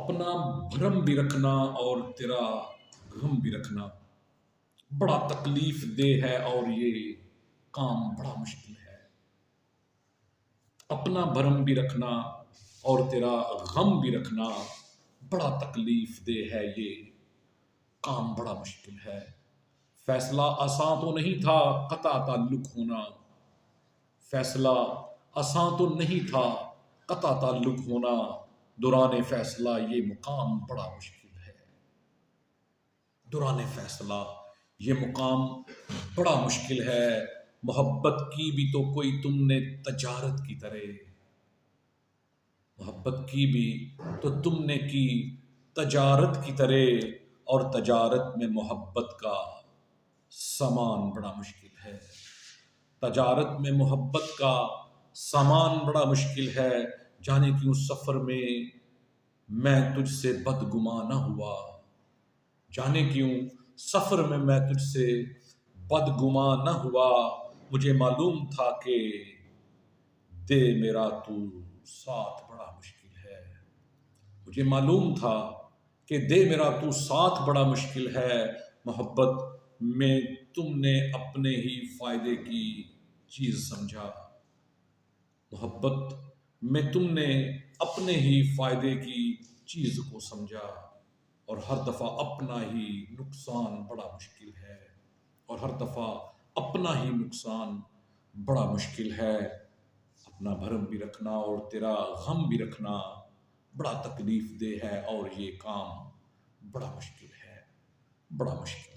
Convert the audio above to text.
اپنا بھرم بھی رکھنا اور تیرا غم بھی رکھنا بڑا تکلیف دہ ہے اور یہ کام بڑا مشکل ہے۔ اپنا بھرم بھی رکھنا اور تیرا غم بھی رکھنا بڑا تکلیف دہ ہے، یہ کام بڑا مشکل ہے۔ فیصلہ آسان تو نہیں تھا قطع تعلق ہونا، فیصلہ آسان تو نہیں تھا قطع تعلق ہونا، دوران فیصلہ یہ مقام بڑا مشکل ہے۔ دوران فیصلہ یہ مقام بڑا مشکل ہے۔ محبت کی بھی تو کوئی تم نے تجارت کی طرح، محبت کی بھی تو تم نے کی تجارت کی طرح، اور تجارت میں محبت کا سامان بڑا مشکل ہے۔ تجارت میں محبت کا سامان بڑا مشکل ہے، جانے کیوں سفر میں تجھ سے بدگمان نہ ہوا، جانے کیوں سفر میں تجھ سے بدگمان نہ ہوا، مجھے معلوم تھا کہ دے میرا تو ساتھ بڑا مشکل ہے، مجھے معلوم تھا کہ دے میرا تو ساتھ بڑا مشکل ہے۔ محبت میں تم نے اپنے ہی فائدے کی چیز سمجھا، محبت میں تم نے اپنے ہی فائدے کی چیز کو سمجھا، اور ہر دفعہ اپنا ہی نقصان بڑا مشکل ہے، اور ہر دفعہ اپنا ہی نقصان بڑا مشکل ہے۔ اپنا بھرم بھی رکھنا اور تیرا غم بھی رکھنا بڑا تکلیف دہ ہے، اور یہ کام بڑا مشکل ہے، بڑا مشکل۔